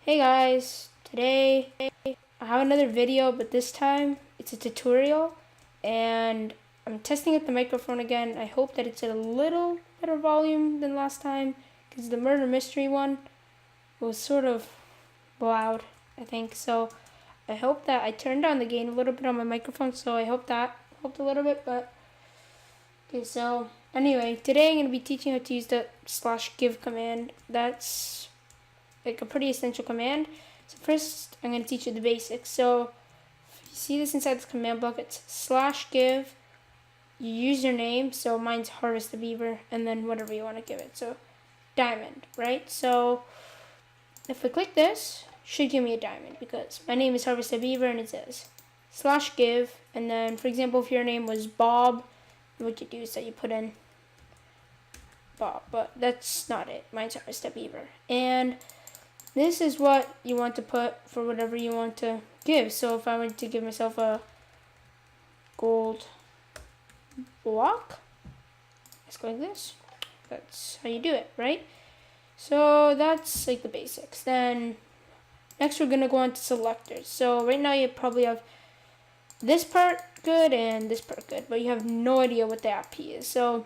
Hey guys, today I have another video, but this time it's a tutorial and I'm testing out the microphone again. I hope that it's at a little better volume than last time because the murder mystery one was sort of loud, I think. So I hope that I turned down the gain a little bit on my microphone, so I hope that helped a little bit. But okay, so anyway, today I'm going to be teaching how to use the /give command. That's like a pretty essential command. So first, I'm going to teach you the basics. So if you see this inside this command block, it's /give your username. So mine's Harvest the Beaver, and then whatever you want to give it. So diamond, right? So if I click this, it should give me a diamond because my name is Harvest the Beaver, and it says /give. And then, for example, if your name was Bob, what you do is that you put in Bob, but that's not it. Mine's Harvest the Beaver, and this is what you want to put for whatever you want to give. So if I were to give myself a gold block, let's go like this. That's how you do it, right? So that's like the basics. Then next we're gonna go on to selectors. So right now you probably have this part good and this part good, but you have no idea what the app P is. So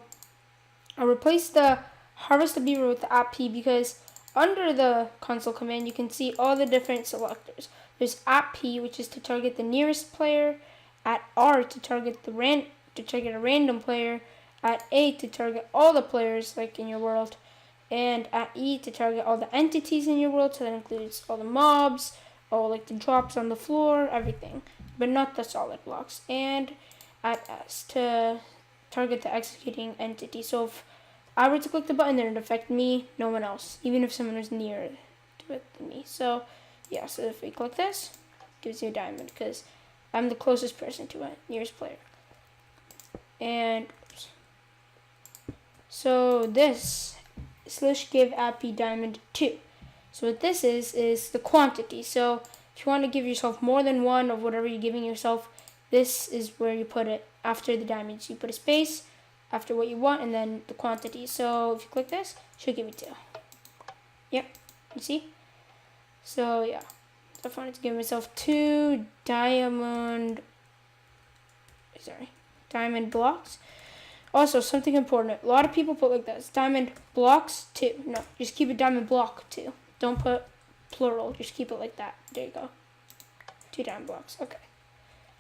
I'll replace the Harvest the Beaver with the app P because under the console command, you can see all the different selectors. There's at P, which is to target the nearest player, at R to target a random player, at A to target all the players like in your world, and at E to target all the entities in your world. So that includes all the mobs, all like the drops on the floor, everything, but not the solid blocks. And at S to target the executing entity. So if I were to click the button, then it would affect me, no one else, even if someone was nearer to it than me. So yeah, so if we click this, it gives you a diamond because I'm the closest person to it, nearest player. And so this /give /p diamond 2. So what this is the quantity. So if you want to give yourself more than one of whatever you're giving yourself, this is where you put it after the diamonds. You put a space after what you want, and then the quantity. So if you click this, it should give you 2. Yep, you see? So yeah, so I wanted to give myself 2 diamond blocks. Also, something important. A lot of people put like this, diamond blocks 2. No, just keep it diamond block 2. Don't put plural, just keep it like that. There you go. 2 diamond blocks, okay.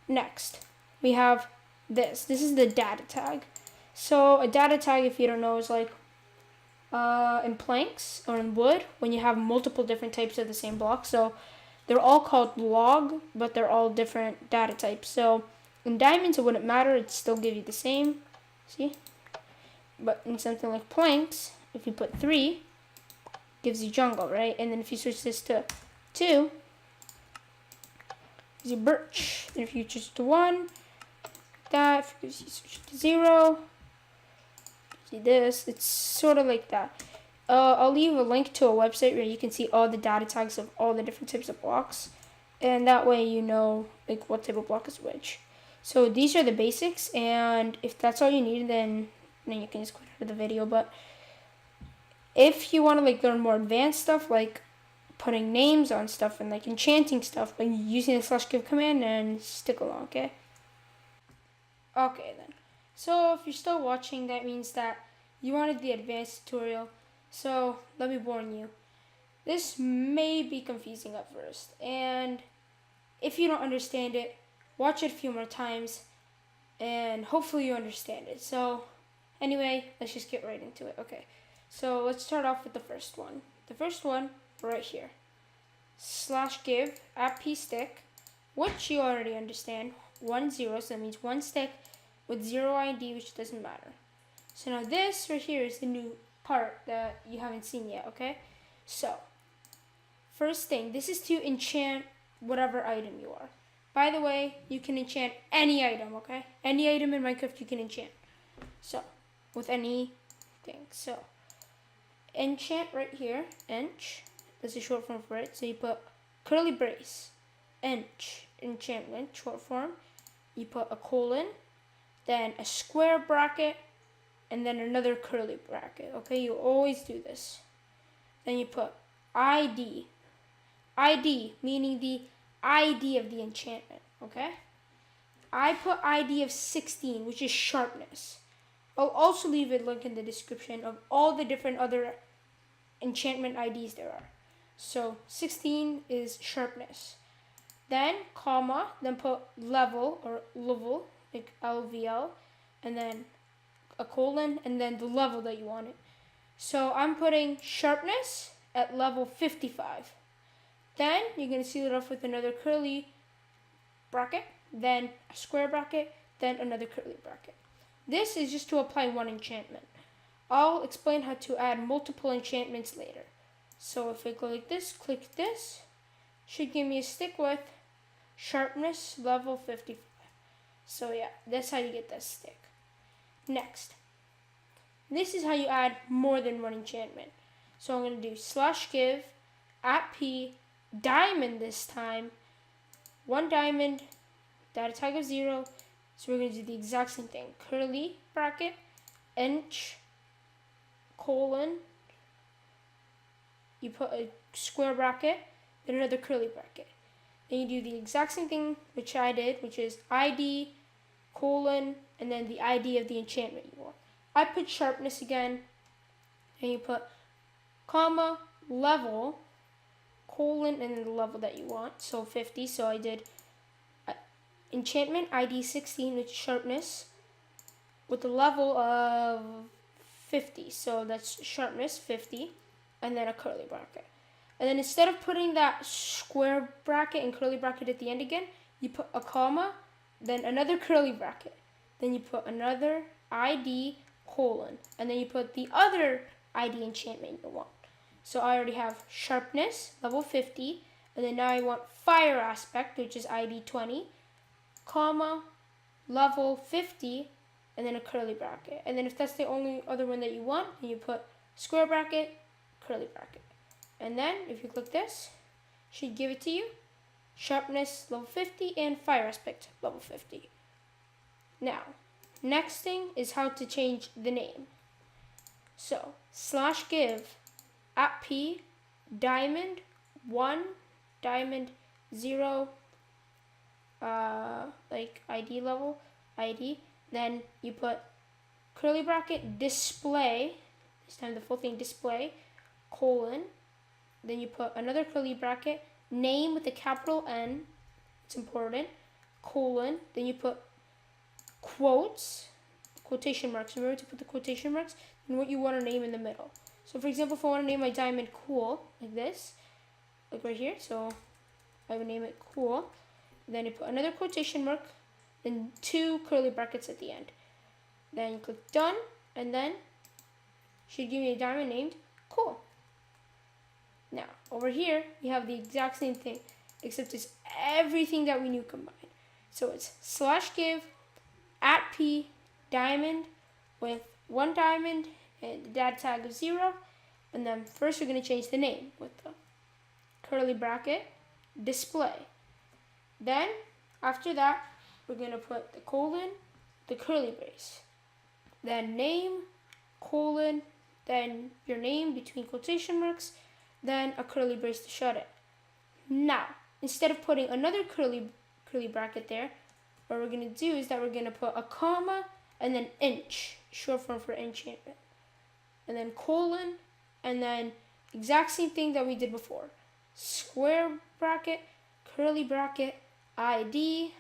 Next, we have this. This is the data tag. So a data tag, if you don't know, is like in planks or in wood when you have multiple different types of the same block. So they're all called log, but they're all different data types. So in diamonds, it wouldn't matter. It'd still give you the same. See? But in something like planks, if you put 3, gives you jungle, right? And then if you switch this to 2, gives you birch. And if you switch to 1, that. If you switch to 0, see this, it's sort of like that. I'll leave a link to a website where you can see all the data tags of all the different types of blocks, and that way you know like what type of block is which. So these are the basics, and if that's all you need, then you can just quit out of the video. But if you want to like learn more advanced stuff, like putting names on stuff and like enchanting stuff, by using the /give command, then stick along, okay? Okay then. So if you're still watching, that means that you wanted the advanced tutorial. So let me warn you, this may be confusing at first, and if you don't understand it, watch it a few more times, and hopefully you understand it. So anyway, let's just get right into it. Okay, so let's start off with the first one. The first one, right here, /give @p stick, which you already understand, 1 0, so that means 1 stick with 0 ID, which doesn't matter. So now this right here is the new part that you haven't seen yet, okay? So, first thing, this is to enchant whatever item you are. By the way, you can enchant any item, okay? Any item in Minecraft you can enchant. So, with anything. So, enchant right here, ench, that's a short form for it. So you put curly brace, enchantment, short form. You put a colon, then a square bracket, and then another curly bracket, okay? You always do this. Then you put ID. ID, meaning the ID of the enchantment, okay? I put ID of 16, which is sharpness. I'll also leave a link in the description of all the different other enchantment IDs there are. So 16 is sharpness. Then comma, then put level or level, like LVL, and then a colon, and then the level that you want it. So I'm putting sharpness at level 55. Then you're going to seal it off with another curly bracket, then a square bracket, then another curly bracket. This is just to apply one enchantment. I'll explain how to add multiple enchantments later. So if I go like this, click this, should give me a stick with sharpness level 55. So yeah, that's how you get that stick. Next, this is how you add more than one enchantment. So I'm going to do /give @p diamond this time, 1 diamond, data tag of 0. So we're going to do the exact same thing. Curly bracket, ench, colon, you put a square bracket, then another curly bracket. Then you do the exact same thing which I did, which is ID, colon, and then the ID of the enchantment you want. I put sharpness again, and you put comma, level, colon, and then the level that you want, so 50. So I did enchantment ID 16, which is sharpness, with the level of 50. So that's sharpness 50, and then a curly bracket. And then instead of putting that square bracket and curly bracket at the end again, you put a comma, then another curly bracket. Then you put another ID, colon, and then you put the other ID enchantment you want. So I already have sharpness, level 50, and then now I want fire aspect, which is ID 20, comma, level 50, and then a curly bracket. And then if that's the only other one that you want, then you put square bracket, curly bracket. And then if you click this, it should give it to you, sharpness level 50 and fire aspect level 50. Now, next thing is how to change the name. So /give @p diamond 1 diamond 0 like ID level ID, then you put curly bracket display, this time the full thing, display, colon, then you put another curly bracket, name with a capital N, it's important, colon, then you put quotes, quotation marks, remember to put the quotation marks, and what you want to name in the middle. So for example, if I want to name my diamond cool, like this, like right here, so I would name it cool, then you put another quotation mark, then 2 curly brackets at the end. Then you click done, and then should give me a diamond named cool. Now, over here, we have the exact same thing, except it's everything that we knew combined. So it's /give @p diamond with 1 diamond and the data tag of 0. And then first we're going to change the name with the curly bracket display. Then, after that, we're going to put the colon, the curly brace. Then name, colon, then your name between quotation marks, then a curly brace to shut it. Now, instead of putting another curly bracket there, what we're going to do is that we're going to put a comma and then inch, short form for enchantment. And then colon, and then exact same thing that we did before. Square bracket, curly bracket, ID,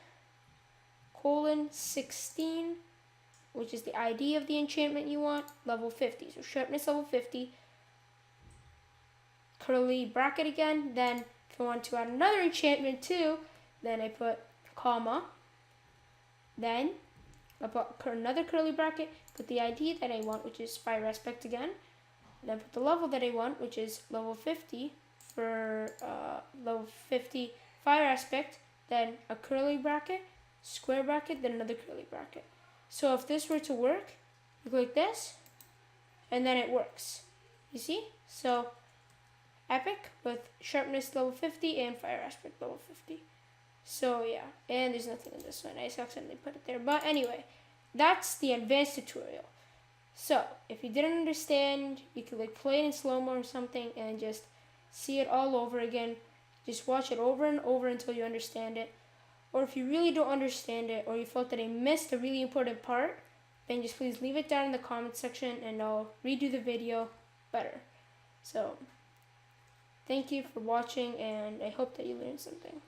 colon 16, which is the ID of the enchantment you want, level 50. So sharpness level 50, curly bracket again. Then if I want to add another enchantment too, then I put comma, then I put another curly bracket, put the ID that I want, which is fire aspect again, then put the level that I want, which is level 50 for level 50 fire aspect, then a curly bracket, square bracket, then another curly bracket. So if this were to work, you click this, and then it works. You see? So epic with sharpness level 50 and fire aspect level 50. So yeah, and there's nothing in this one. I just accidentally put it there. But anyway, that's the advanced tutorial. So if you didn't understand, you could like play it in slow-mo or something and just see it all over again. Just watch it over and over until you understand it. Or if you really don't understand it, or you felt that I missed a really important part, then just please leave it down in the comment section and I'll redo the video better. So, thank you for watching and I hope that you learned something.